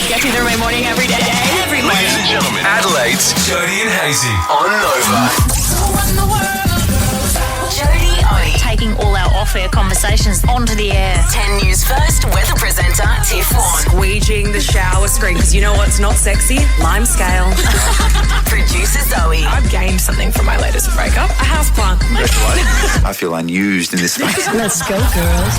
Gets you through my morning every day. Every morning. Ladies and gentlemen, Adelaide's Jody and Hazy on Nova. Jody Odie. Taking all our off-air conversations onto the air. 10 News First weather presenter Tiff Warren. Squeegeeing the shower screen, because you know what's not sexy? Lime scale. Producer Zoe. I've gained something from my latest breakup. A houseplant. I feel unused in this space. Let's go, girls.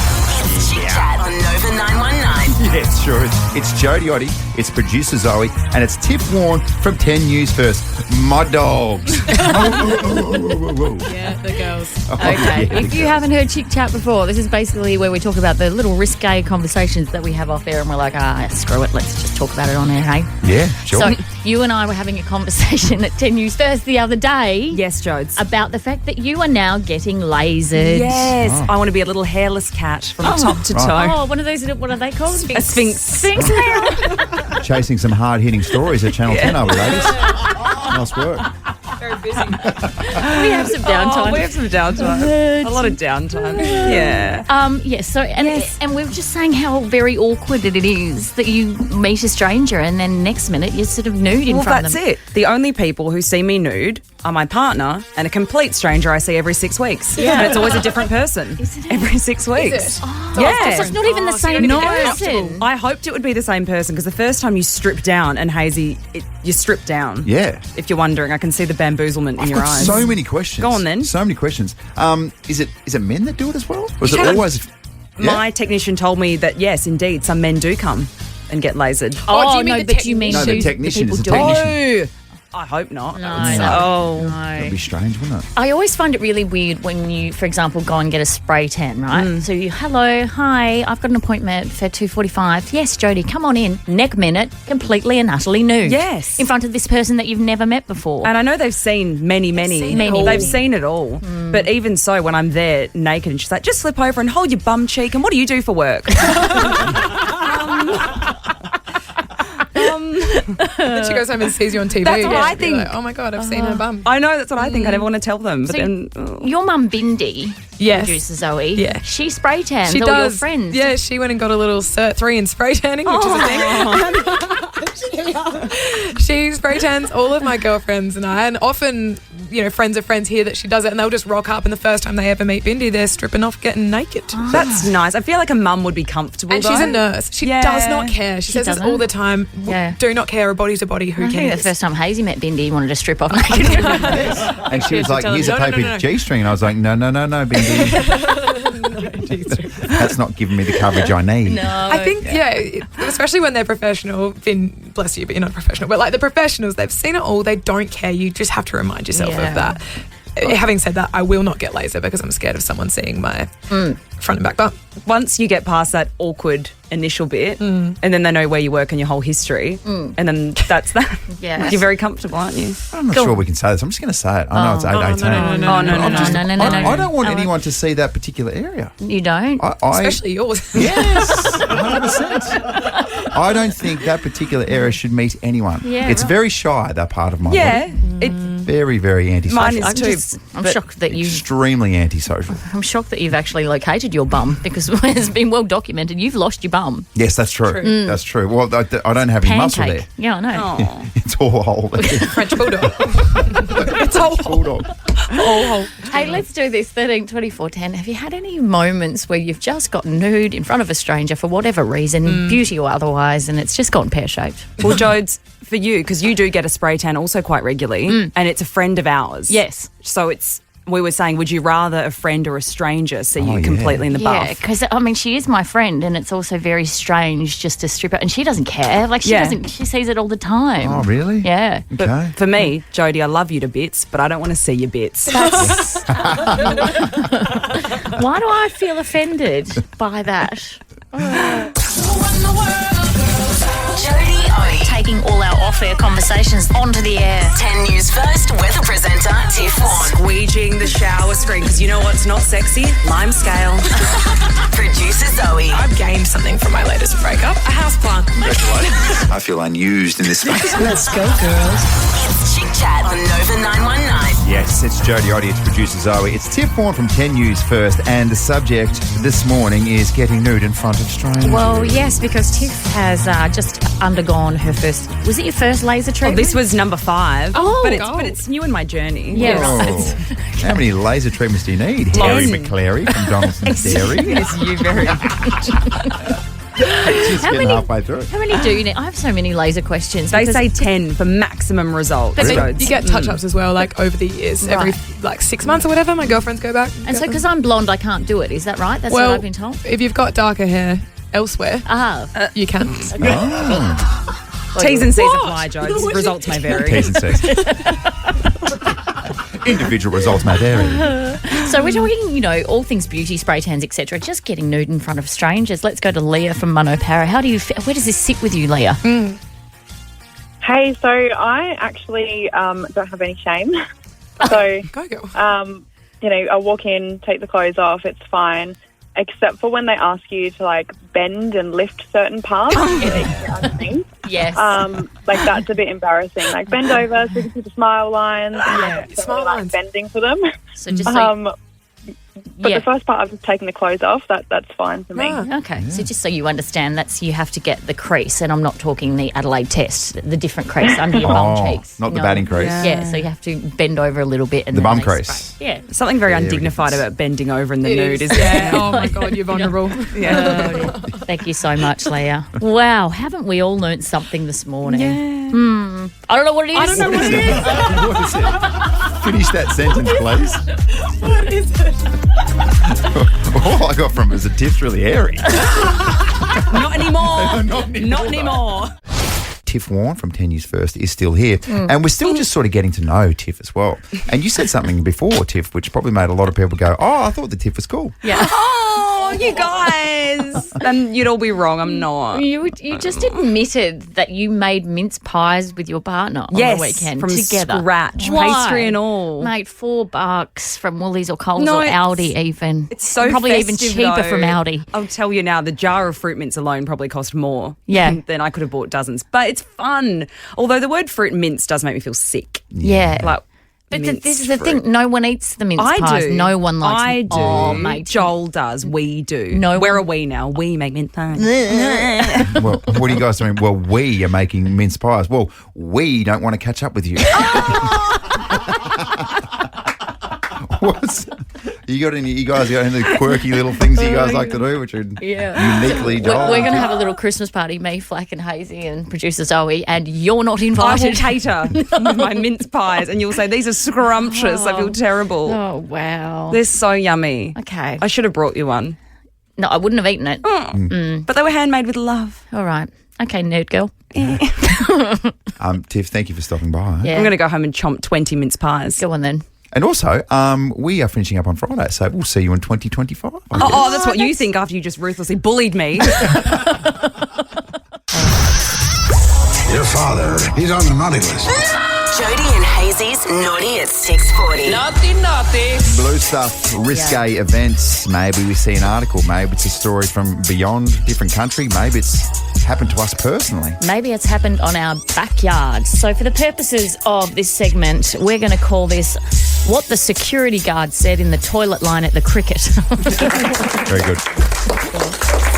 It's Chit Chat on Nova 919. Yeah, sure. It's Jody Odie, it's producer Zoe, and it's Tiff Warren from 10 News First. My dogs. Yeah, the girls. Okay, if you haven't heard Chit Chat before, this is basically where we talk about the little risque conversations that we have off air and we're like, screw it, let's just talk about it on air, hey? Yeah, sure. So you and I were having a conversation at 10 News First the other day. Yes, Jodes. About the fact that you are now getting lasered. Yes, I want to be a little hairless cat from top to toe. Oh, one of those, what are they called? A sphinx. Sphinx. Chasing some hard-hitting stories at Channel 10, are we, ladies? Nice work. Very busy. We have some downtime. We have some downtime. A lot of downtime. Yeah. Yes. So, and we were just saying how very awkward it is that you meet a stranger and then next minute you're sort of nude in front of them. Well, that's it. The only people who see me nude are my partner and a complete stranger I see every 6 weeks. Yeah. But it's always a different person. Every 6 weeks. Is it? Yeah. So it's not even the same person. I hoped it would be the same person because the first time you strip down, and Hazy, you strip down. Yeah. If you're wondering, I can see the bamboozlement in your Got eyes. so many questions. Go on then. So many questions. Is it men that do it as well? Or is it always... Yeah? My technician told me that, yes, indeed, some men do come and get lasered. Oh, do you mean the but you mean No, the who technician is a people do it? technician. I hope not. No. That'd be strange, wouldn't it? I always find it really weird when you, for example, go and get a spray tan, right? So you, hello, hi, I've got an appointment for 2:45. Yes, Jody, come on in. Neck minute, completely and utterly nude. Yes. In front of this person that you've never met before. And I know they've seen many. They've seen it all. But even so, when I'm there naked and she's like, just slip over and hold your bum cheek. And what do you do for work? Then she goes home and sees you on TV. That's what I think. Like, oh my God, I've seen her bum. I know, that's what I think. I never want to tell them. But So then, your mum, Bindi, Yes. producer Zoe, Yeah. she spray tans She all does. your friends. Yeah, she went and got a little Cert 3 in spray tanning, which is a thing. She spray tans all of my girlfriends and I, and often, friends of friends hear that she does it and they'll just rock up and the first time they ever meet Bindi, they're stripping off, getting naked. that's nice. I feel like a mum would be comfortable, And though. she's a nurse. She does not care. She says this doesn't? all the time. Yeah. Do not care. A body's a body. Who I think cares? the first time Hazy met Bindi, he wanted to strip off naked. And she was like, tell here's them, a no, paper no, no. G-string. And I was like, no, Bindi. That's not giving me the coverage I need. I think, especially when they're professional, Finn, bless you, but you're not professional, but like the professionals, they've seen it all, they don't care. You just have to remind yourself Yeah. of that. Having said that, I will not get laser because I'm scared of someone seeing my front and back bump. Once you get past that awkward initial bit, and then they know where you work and your whole history, and then that's that. Yeah. You're very comfortable, aren't you? I'm not sure we can say this. I'm just going to say it. I know it's 8:18. no. Oh, no. I don't want anyone to see that particular area. You don't? Especially yours. Yes, 100%. I don't think that particular area should meet anyone. Yeah, It's right. very shy, that part of my Yeah. body. Very, very antisocial. Mine is too. I'm but- shocked that you've. Extremely antisocial. I'm shocked that you've actually located your bum because it's been well documented. You've lost your bum. Yes, that's true. That's true. Well, I don't have any muscle there. Pancake. Yeah, I know. Oh. It's all whole. French bulldog. It's all bulldog. Hey, let's do this. 13, 24, 10. Have you had any moments where you've just got nude in front of a stranger for whatever reason, beauty or otherwise, and it's just gone pear-shaped? Well, Jodes, for you, because you do get a spray tan also quite regularly, and it's a friend of ours. Yes. So we were saying, would you rather a friend or a stranger see you yeah. completely in the Yeah, buff? because, she is my friend, and it's also very strange just to strip her. And she doesn't care. Like, she sees it all the time. Oh, really? Yeah. But Okay. for me, Jody, I love you to bits, but I don't want to see your bits. Why do I feel offended by that? Jody Odie. Taking all our off-air conversations onto the air. 10 News First weather presenter Tiff Warren. Squeegeeing the shower screen, because you know what's not sexy? Lime scale. Producer Zoe. I've gained something from my latest breakup. A houseplant. I feel unused in this space. Let's go, girls. It's Chit chat on Nova 919. Yes, it's Jody Oddie, it's producer Zoe. It's Tiff Warren from 10 News First, and the subject this morning is getting nude in front of strangers. Well, yes, because Tiff has just undergone her first... Was it your first laser treatment? This was number 5. Oh, but it's new in my journey. Yeah, Oh. How many laser treatments do you need? Harry McClary from Donaldson's Dairy. Yes, you very much. Just getting halfway through. How many do you need? I have so many laser questions. They because- say 10 for maximum results. But So you get touch-ups as well, like over the years. Every Right. 6 months or whatever, my girlfriends go back. And so, because I'm blonde, I can't do it. Is that right? That's well, what I've been told. if you've got darker hair elsewhere, you can. T's and C's apply, jokes. Results may vary. T's and C's. Individual results may vary. So we're talking, all things beauty, spray tans, etc. Just getting nude in front of strangers. Let's go to Leah from Munopara. Where does this sit with you, Leah? Hey, so I actually don't have any shame. So, Go, girl. I walk in, take the clothes off, it's fine, except for when they ask you to, bend and lift certain parts. Underneath. Yes. That's a bit embarrassing. Bend over so you can see the smile lines. Yeah, So, smile lines. bending for them. So just so But yeah. the first part of just taking the clothes off, that's fine for me. Ah. Okay, so just so you understand, you have to get the crease, and I'm not talking the Adelaide test, the different crease under your bum cheeks. Not the batting crease. Yeah, so you have to bend over a little bit. And The then bum they crease. spray. Yeah. Something very Very undignified different. about bending over in the It nude, is. isn't Yeah. it? Oh, my God, you're vulnerable. Yeah. Thank you so much, Leah. Wow, haven't we all learnt something this morning? I don't know what it is. I don't know what it is. What is it? Finish that sentence, please. What is it? All I got from it is that Tiff's really hairy. Not anymore. Not anymore. Not anymore. Tiff Warren from 10 News First is still here. And we're still just sort of getting to know Tiff as well. And you said something before, Tiff, which probably made a lot of people go, I thought the Tiff was cool. Yeah. Oh, you guys. Then you'd all be wrong. I'm not. You just admitted that you made mince pies with your partner on Yes, the weekend from together. scratch, Why? pastry and all. Mate, $4 from Woolies or Coles No, or it's- Aldi even. It's so probably even festive, cheaper though. from Aldi. I'll tell you now, the jar of fruit mints alone probably cost more Yeah. than I could have bought dozens. But it's fun. Although the word fruit mince does make me feel sick. Yeah. Like, But minced this is the fruit. thing. No one eats the mince I pies. do. No one likes I them. do. Oh, mate. Joel does. We do. No Where one- are we now? We make mince pies. Well, what are you guys doing? Well, we are making mince pies. Well, we don't want to catch up with you. What's you guys got any quirky little things you guys like to do, which are uniquely Joel? We're going to have a little Christmas party, me, Flack and Hazy and producer Zoe, and you're not I will invited. cater with my mince pies, and you'll say these are scrumptious. I feel terrible. Oh, wow. They're so yummy. Okay. I should have brought you one, No, I wouldn't have eaten it. but they were handmade with love. All right. Okay, nerd girl. Tiff, thank you for stopping by. Yeah. I'm going to go home and chomp 20 mince pies. Go on then. And also, we are finishing up on Friday, so we'll see you in 2025. I guess. Oh, that's what you think after you just ruthlessly bullied me. Your father, he's on the naughty list. Jody and Hazy's Naughty at 6:40. Blue stuff, risque events. Maybe we see an article. Maybe it's a story from beyond different country. Maybe it's happened to us personally. Maybe it's happened on our backyard. So for the purposes of this segment, we're going to call this What the Security Guard Said in the Toilet Line at the Cricket. Very good.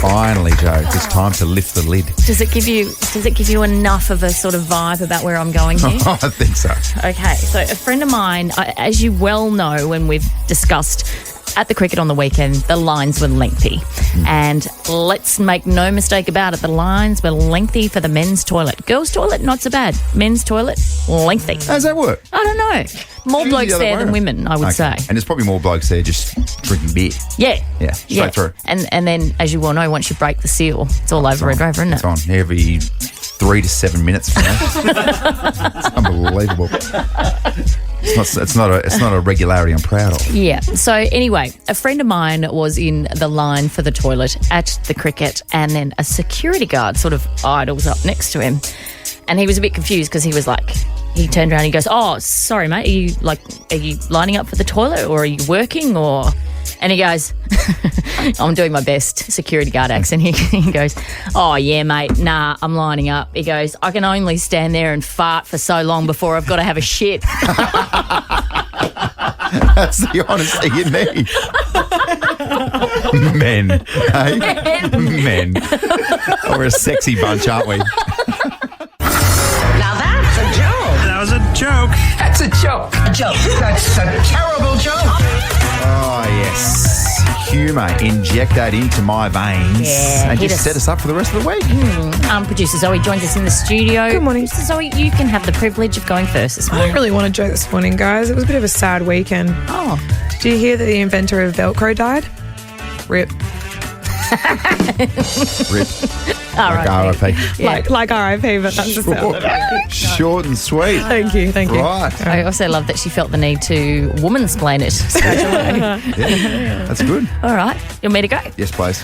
Finally, Joe, it's time to lift the lid. Does it give you enough of a sort of vibe about where I'm going here? I think so. Okay, so a friend of mine, as you well know when we've discussed at the cricket on the weekend, the lines were lengthy. And let's make no mistake about it, the lines were lengthy for the men's toilet. Girls' toilet, not so bad. Men's toilet, lengthy. How's that work? I don't know. More Usually blokes the other there way than around. women, I would say. And there's probably more blokes there just drinking beer. Yeah. Yeah, straight through. And then, as you well know, once you break the seal, it's all over and over, isn't It's it? on every 3 to 7 minutes from now. It's unbelievable. It's not a regularity I'm proud of. Yeah. So anyway, a friend of mine was in the line for the toilet at the cricket, and then a security guard sort of idles up next to him, and he was a bit confused because he was like, he turned around and he goes, "Oh, sorry, mate. Are you lining up for the toilet, or are you working, or?" And he goes, I'm doing my best security guard accent. He goes, oh, yeah, mate, nah, I'm lining up. He goes, I can only stand there and fart for so long before I've got to have a shit. That's the honesty you need. Men. Hey? Men. We're a sexy bunch, aren't we? Now that's a joke. That was a joke. That's a joke. A joke. That's a terrible joke. Oh, yes. Humour. Inject that into my veins. Yeah, and hit just us. set us up for the rest of the week. Producer Zoe joins us in the studio. Good morning. Producer Zoe, you can have the privilege of going first this I morning. don't really want to joke this morning, guys. It was a bit of a sad weekend. Oh. Did you hear that the inventor of Velcro died? Rip. Rip. All Like right. RIP. Yeah. Like RIP, but that's the sound of it. Short and sweet. Thank you. Right. I also love that she felt the need to womansplain it straight away. Yeah, that's good. All right. You want me to go? Yes, please.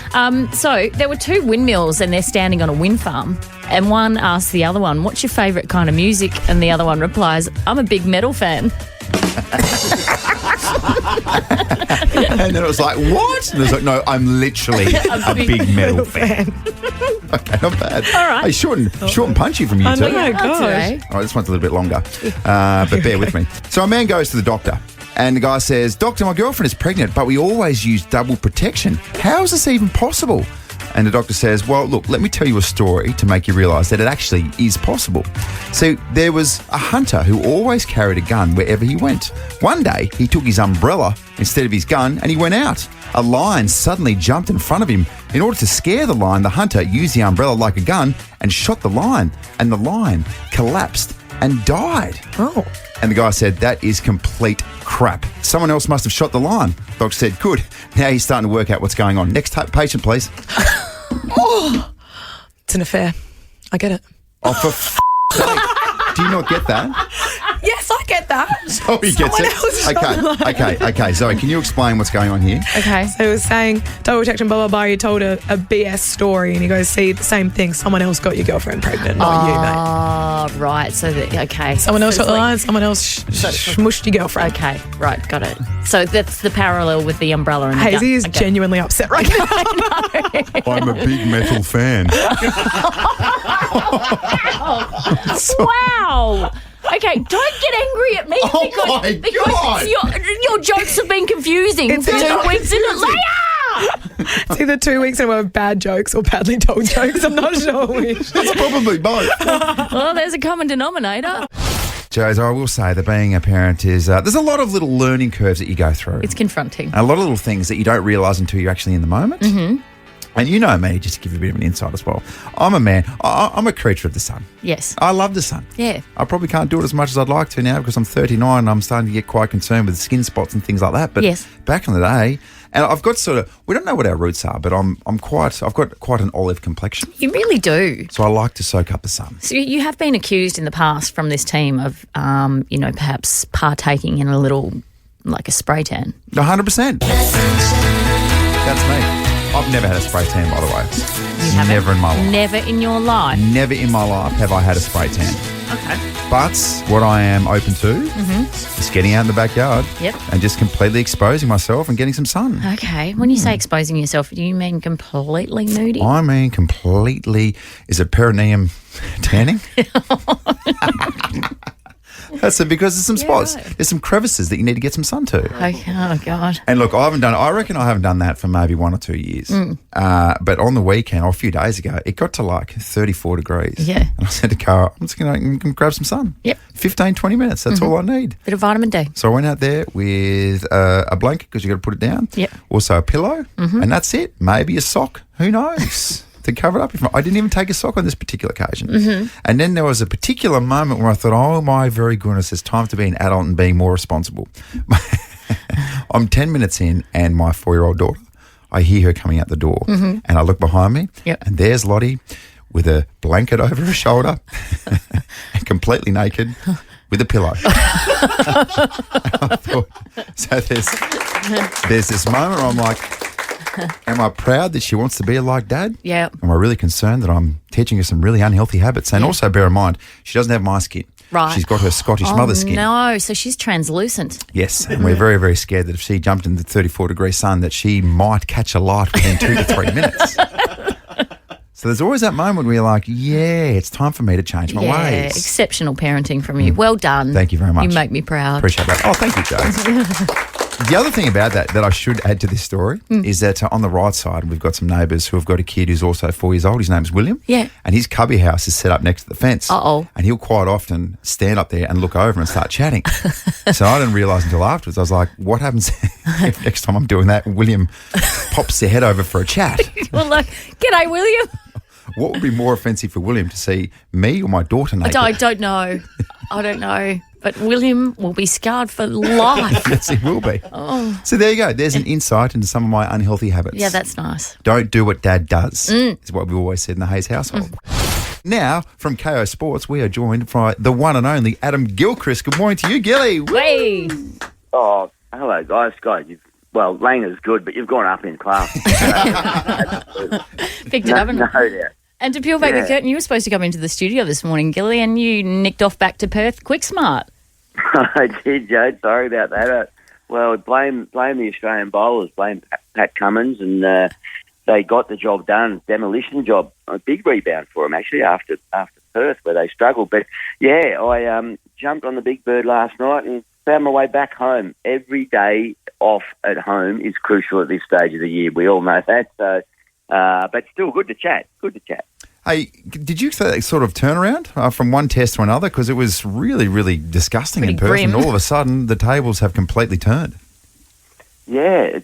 So there were two windmills and they're standing on a wind farm. And one asks the other one, what's your favourite kind of music? And the other one replies, I'm a big metal fan. And then it was like, what? And it was like, no, I'm literally a big metal fan. Okay, not bad. All right. Hey, short and punchy from you I too. know, All That's gosh. all right. right, this one's a little bit longer, but bear with me. So a man goes to the doctor, and the guy says, Doctor, my girlfriend is pregnant, but we always use double protection. How is this even possible? And the doctor says, well, look, let me tell you a story to make you realise that it actually is possible. So there was a hunter who always carried a gun wherever he went. One day, he took his umbrella instead of his gun and he went out. A lion suddenly jumped in front of him. In order to scare the lion, the hunter used the umbrella like a gun and shot the lion. And the lion collapsed and died. Oh. And the guy said, that is complete crap. Someone else must have shot the lion. The doctor said, good. Now he's starting to work out what's going on. Next patient, please. It's an affair. I get it. Oh, for sake. Do you not get that? Yes, I get that. Zoe gets Someone it. else shot the lion. Okay. Zoe, can you explain what's going on here? Okay. So he was saying, double protection, blah, blah, blah. He told a BS story and he goes, see, the same thing. Someone else got your girlfriend pregnant, not you, mate. Oh, right. So, okay. Someone else So shot the it's lion, someone else smushed your girlfriend. Okay, right, got it. So that's the parallel with the umbrella and the gun. Hazy is Okay. genuinely upset right now. I'm a big metal fan. Wow. Okay, don't get angry at me Oh my God. your jokes have been confusing It's for 2 not weeks in a layer. It's either 2 weeks in a row of bad jokes or badly told jokes. I'm not sure which. It's probably both. Well, there's a common denominator. Joes, I will say that being a parent is, there's a lot of little learning curves that you go through. It's confronting. A lot of little things that you don't realise until you're actually in the moment. Mm-hmm. And you know me, just to give you a bit of an insight as well. I'm a man. I'm a creature of the sun. Yes. I love the sun. Yeah. I probably can't do it as much as I'd like to now because I'm 39 and I'm starting to get quite concerned with skin spots and things like that. But Yes. back in the day, and I've got we don't know what our roots are, but I've got quite an olive complexion. You really do. So I like to soak up the sun. So you have been accused in the past from this team of, perhaps partaking in a little, like a spray tan. 100%. That's me. I've never had a spray tan, by the way. You haven't? Never in my life. Never in your life. Never in my life have I had a spray tan. Okay. But what I am open to is getting out in the backyard Yep. and just completely exposing myself and getting some sun. Okay. When you say exposing yourself, do you mean completely nudie? I mean completely, is it perineum tanning? That's it, because there's some spots, right. there's some crevices that you need to get some sun to. Okay. Oh, God. And look, I reckon I haven't done that for maybe 1 or 2 years. But on the weekend, or a few days ago, it got to like 34 degrees. Yeah. And I said to Cara, I'm just going to grab some sun. Yep. 15, 20 minutes, that's all I need. Bit of vitamin D. So I went out there with a blanket because you got to put it down. Yep. Also a pillow, and that's it. Maybe a sock. Who knows? To cover it up. I didn't even take a sock on this particular occasion. And then there was a particular moment where I thought, oh my very goodness, it's time to be an adult and being more responsible. I'm 10 minutes in and my 4-year-old daughter, I hear her coming out the door and I look behind me and there's Lottie with a blanket over her shoulder, completely naked, with a pillow. I thought, so there's this moment where I'm like, am I proud that she wants to be like Dad? Yeah. Am I really concerned that I'm teaching her some really unhealthy habits? And also bear in mind, she doesn't have my skin. Right. She's got her Scottish mother skin. No, so she's translucent. Yes, and we're very, very scared that if she jumped in the 34-degree sun that she might catch a light within 2 to 3 minutes. So there's always that moment where you're like, yeah, it's time for me to change my ways. Exceptional parenting from you. Well done. Thank you very much. You make me proud. Appreciate that. Oh, thank you, Joe. The other thing about that I should add to this story is that on the right side, we've got some neighbours who have got a kid who's also 4 years old. His name's William. Yeah. And his cubby house is set up next to the fence. Uh-oh. And he'll quite often stand up there and look over and start chatting. So I didn't realise until afterwards. I was like, what happens if next time I'm doing that, William pops their head over for a chat? Well, like, g'day, William. What would be more offensive for William, to see me or my daughter naked? I don't know. I don't know. But William will be scarred for life. Yes, he will be. Oh. So there you go. There's an insight into some of my unhealthy habits. Yeah, that's nice. Don't do what Dad does, is what we've always said in the Hayes household. Now, from KO Sports, we are joined by the one and only Adam Gilchrist. Good morning to you, Gilly. Hey. Oh, hello, guys. Well, Lena's good, but you've gone up in class. Picked it up. No doubt. And to peel back the curtain, you were supposed to come into the studio this morning, Gilly, and you nicked off back to Perth quick smart. I did, Joe. Sorry about that. Well, blame the Australian bowlers, blame Pat Cummins, and they got the job done. Demolition job. A big rebound for them, actually, after Perth, where they struggled. But, yeah, I jumped on the Big Bird last night and found my way back home. Every day off at home is crucial at this stage of the year. We all know that. So, but still, good to chat. Hey, did you sort of turn around from one test to another? Because it was really, really disgusting in Perth, grim. and all of a sudden the tables have completely turned. Yeah,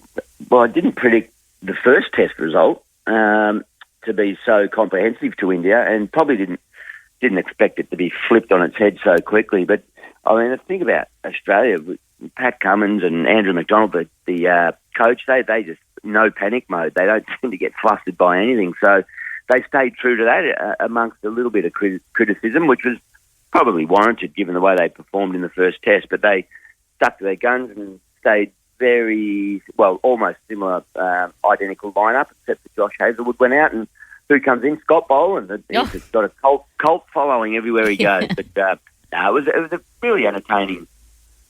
well, I didn't predict the first test result to be so comprehensive to India, and probably didn't expect it to be flipped on its head so quickly. But I mean, think about Australia with Pat Cummins and Andrew McDonald, the coach. They just no panic mode. They don't tend to get flustered by anything. So they stayed true to that amongst a little bit of criticism, which was probably warranted given the way they performed in the first test. But they stuck to their guns and stayed very, well, almost similar, identical lineup, except that Josh Hazlewood went out. And who comes in? Scott Boland. He's got a cult following everywhere he goes. But it was a really entertaining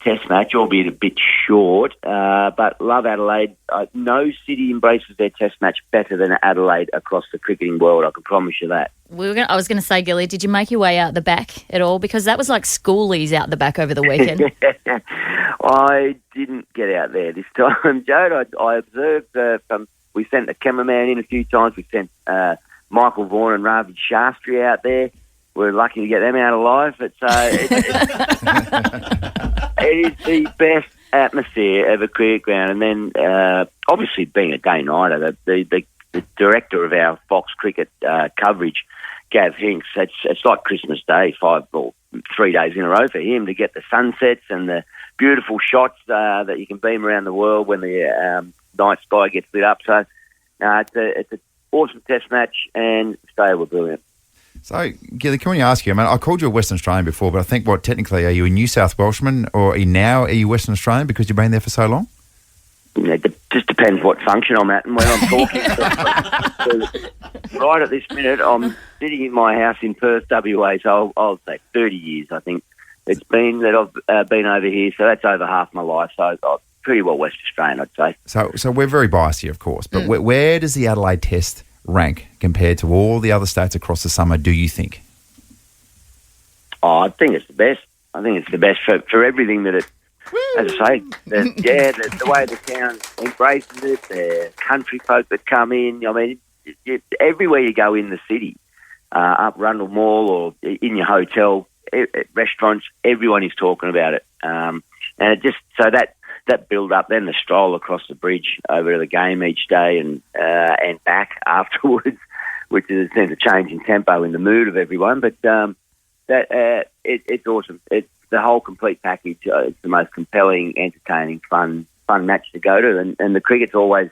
test match, albeit a bit short. But love Adelaide. No city embraces their test match better than Adelaide across the cricketing world. I can promise you that. I was going to say, Gilly, did you make your way out the back at all? Because that was like schoolies out the back over the weekend. I didn't get out there this time, Joe. I observed we sent the cameraman in a few times. We sent Michael Vaughan and Ravi Shastri out there. We're lucky to get them out alive. But it is the best atmosphere of a cricket ground. And then, obviously, being a day nighter, the director of our Fox Cricket coverage, Gav Hinks, it's like Christmas Day, 3 days in a row for him to get the sunsets and the beautiful shots that you can beam around the world when the night sky gets lit up. So it's an awesome test match, and Australia were brilliant. So, Gilly, can we ask you, I mean, I called you a Western Australian before, but I think, technically, are you a New South Welshman, or are you Western Australian because you've been there for so long? It just depends what function I'm at and when I'm talking. Right at this minute, I'm sitting in my house in Perth, WA, so I'll say 30 years, I think. It's been that I've been over here, so that's over half my life, so I'm pretty well West Australian, I'd say. So we're very biased here, of course, but where does the Adelaide Test rank compared to all the other states across the summer, do you think? I think it's the best. I think it's the best for everything that it, as I say, the way the town embraces it, the country folk that come in. I mean, everywhere you go in the city, up Rundle Mall or in your hotel, restaurants, everyone is talking about it. And it just, so that build up, then the stroll across the bridge over to the game each day and back afterwards, which is a sense of change in tempo in the mood of everyone. But it's awesome. It's the whole complete package. It's the most compelling, entertaining, fun match to go to, and the cricket's always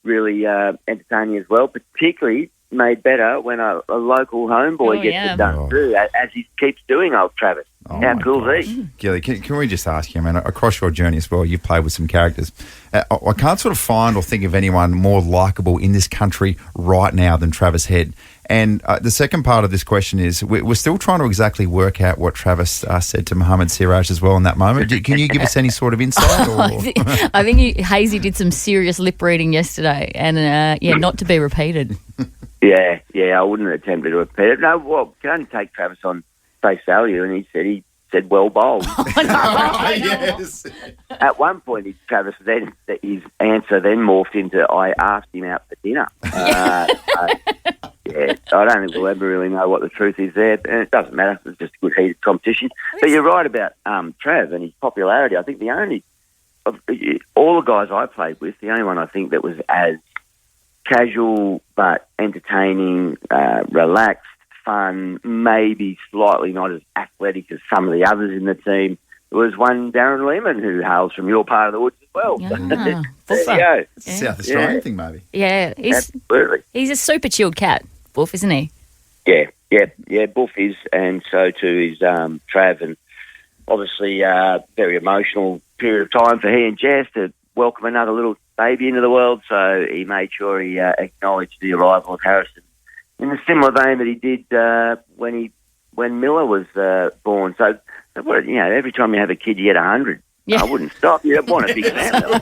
really entertaining as well, particularly made better when a local homeboy gets it done too, as he keeps doing, old Travis. How cool is he? Gilly, can we just ask you, I mean, across your journey as well, you've played with some characters. I can't sort of find or think of anyone more likeable in this country right now than Travis Head. And the second part of this question is we're still trying to exactly work out what Travis said to Mohammed Siraj as well in that moment. Can you give us any sort of insight? Or? I think Hazy did some serious lip reading yesterday, and not to be repeated. Yeah, I wouldn't attempt to repeat it. No, well, can only take Travis on face value, and he said well bowled. Yes. At one point, Travis his answer then morphed into I asked him out for dinner. I don't think we'll ever really know what the truth is there, and it doesn't matter. It's just a good heated competition. But you're right about Trav and his popularity. I think the only of all the guys I played with, the only one I think that was as casual but entertaining, relaxed, fun, maybe slightly not as athletic as some of the others in the team, was one Darren Lehman, who hails from your part of the woods as well. Yeah. There you go. South Australian thing, maybe. Yeah, Absolutely. He's a super chilled cat, Wolf, isn't he? Yeah, Buff is, and so too is Trav, and obviously very emotional period of time for he and Jess to welcome another little baby into the world, so he made sure he acknowledged the arrival of Harrison in a similar vein that he did when Miller was born. So every time you have a kid, you get 100. Yeah. I wouldn't stop. You want a big family.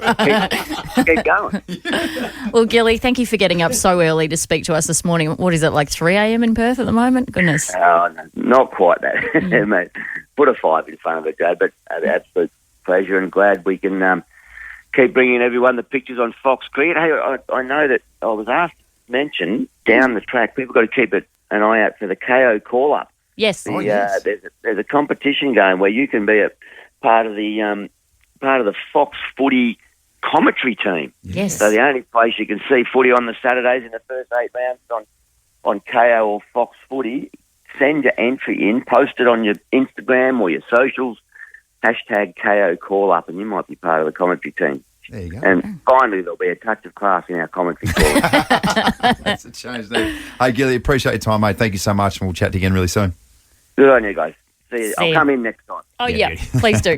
Keep going. Well, Gilly, thank you for getting up so early to speak to us this morning. What is it, like 3 a.m. in Perth at the moment? Goodness. No, not quite that. Mate, put a 5 in front of it, Dad, but an absolute pleasure and glad we can keep bringing everyone the pictures on Fox Cricket. Hey, I know that I was asked to mention down the track, people got to keep an eye out for the KO call-up. Yes. There's a competition going where you can be a part of the Fox Footy commentary team. Yes. So the only place you can see footy on the Saturdays in the first 8 rounds on KO or Fox Footy. Send your entry in, post it on your Instagram or your socials, hashtag KO call up, and you might be part of the commentary team. There you go. And finally, there'll be a touch of class in our commentary call. That's a change there. Hey, Gilly, appreciate your time, mate. Thank you so much, and we'll chat to you again really soon. Good on you guys. See you. See I'll you. come in next time. Oh, yeah. Please do.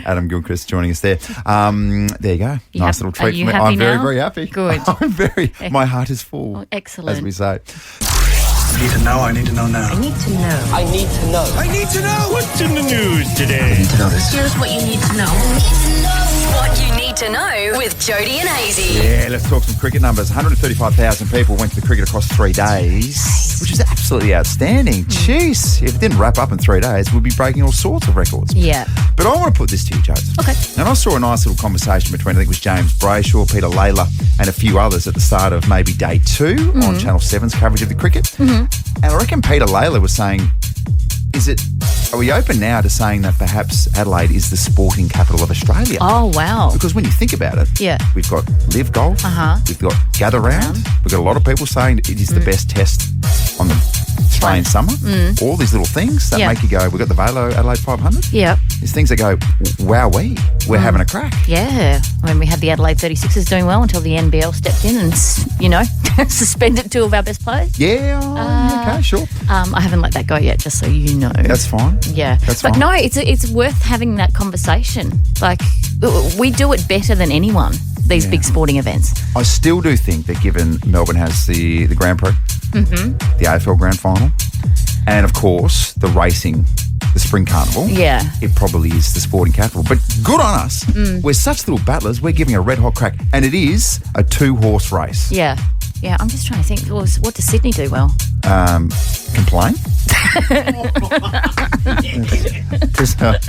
Adam Gilchrist joining us there. There you go. Nice little treat are you for me. happy I'm very, now? very happy. Good. I'm very. My heart is full. Oh, excellent. As we say. I need to know. I need to know now. I need to know. I need to know. I need to know. What's in the news today? I need to know this. Here's what you need to know. What you need to know with Jody and Hazy. Yeah, let's talk some cricket numbers. 135,000 people went to the cricket across 3 days, which is absolutely outstanding. Jeez, if it didn't wrap up in 3 days, we'd be breaking all sorts of records. Yeah. But I want to put this to you, Joseph. Okay. And I saw a nice little conversation between, I think it was James Brayshaw, Peter Layla, and a few others at the start of maybe day 2 on Channel 7's coverage of the cricket. Mm-hmm. And I reckon Peter Layla was saying, are we open now to saying that perhaps Adelaide is the sporting capital of Australia? Oh, wow. Because when you think about it, Yeah. we've got Live Golf, we've got Gather Round, we've got a lot of people saying it is the best test on the Australian summer. All these little things that Yeah. make you go, we've got the Velo Adelaide 500. Yeah. These things that go, wowee, we're having a crack. Yeah. When we had the Adelaide 36ers doing well until the NBL stepped in and, suspended 2 of our best players. Yeah, okay, sure. I haven't let that go yet, just so you know. That's fine. Yeah. That's but fine. no, it's worth having that conversation. Like, we do it better than anyone, these big sporting events. I still do think that given Melbourne has the Grand Prix, the AFL Grand Final, and of course the racing, the Spring Carnival, it probably is the sporting capital. But good on us. We're such little battlers. We're giving a red hot crack, and it is a 2-horse race. Yeah. Yeah, I'm just trying to think, what does Sydney do well? Complain? Because I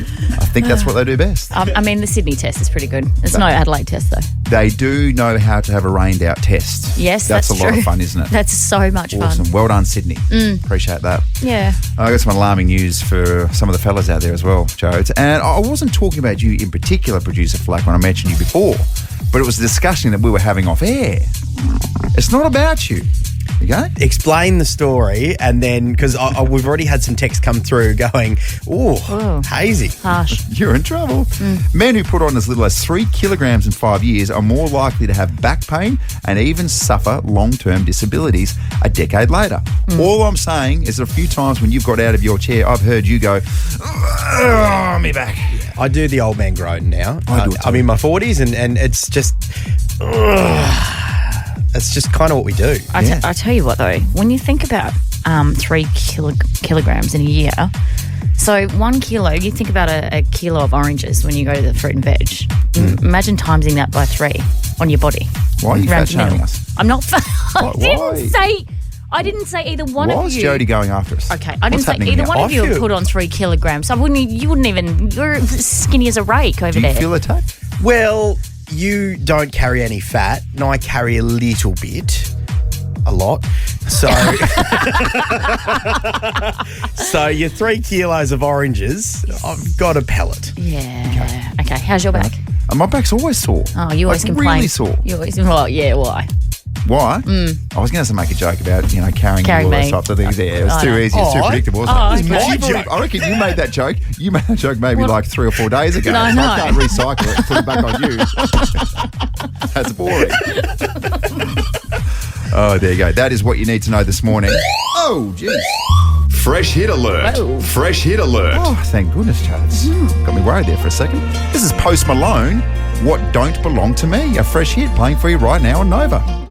think that's what they do best. I mean, the Sydney test is pretty good. It's no Adelaide test, though. They do know how to have a rained out test. Yes, that's a lot true. of fun, isn't it? That's so much Awesome. fun. Well done, Sydney. Appreciate that. Yeah. I got some alarming news for some of the fellas out there as well, Joe. And I wasn't talking about you in particular, Producer Flack, when I mentioned you before, but it was a discussion that we were having off air. It's not about you. Okay? Explain the story, and then, because we've already had some text come through going, ooh, hazy. Harsh. You're in trouble. Men who put on as little as 3 kilograms in 5 years are more likely to have back pain and even suffer long-term disabilities a decade later. All I'm saying is that a few times when you've got out of your chair, I've heard you go, me back. I do the old man groan now. I do it too. I'm in my 40s, and it's just... That's just kind of what we do. I tell you what, though, when you think about 3 kilograms in a year, so 1 kilo, you think about a kilo of oranges when you go to the fruit and veg. Imagine timesing that by 3 on your body. Why are you fat shaming us? I'm not fat. Why? I didn't say either one of you. Why is Jody going after us? Okay, I didn't say either one of you have put on 3 kilograms. You wouldn't even, you're as skinny as a rake over there. Do you feel attacked? Well, you don't carry any fat, and I carry a little bit. A lot. So, so your 3 kilos of oranges, I've got a pellet. Yeah. Okay. How's your back? My back's always sore. Oh, you always complain. Really sore. You always, why? Why? I was going to make a joke about, carrying all those types of things there. It was too easy. It's too predictable. Wasn't it? My joke. I reckon you made that joke. You made that joke maybe like 3 or 4 days ago. No, so I can't recycle it and put it back on you. That's boring. Oh, there you go. That is what you need to know this morning. Oh, jeez. Fresh hit alert. Whoa. Fresh hit alert. Oh, thank goodness, Chaz. Got me worried there for a second. This is Post Malone, What Don't Belong to Me. A fresh hit playing for you right now on Nova.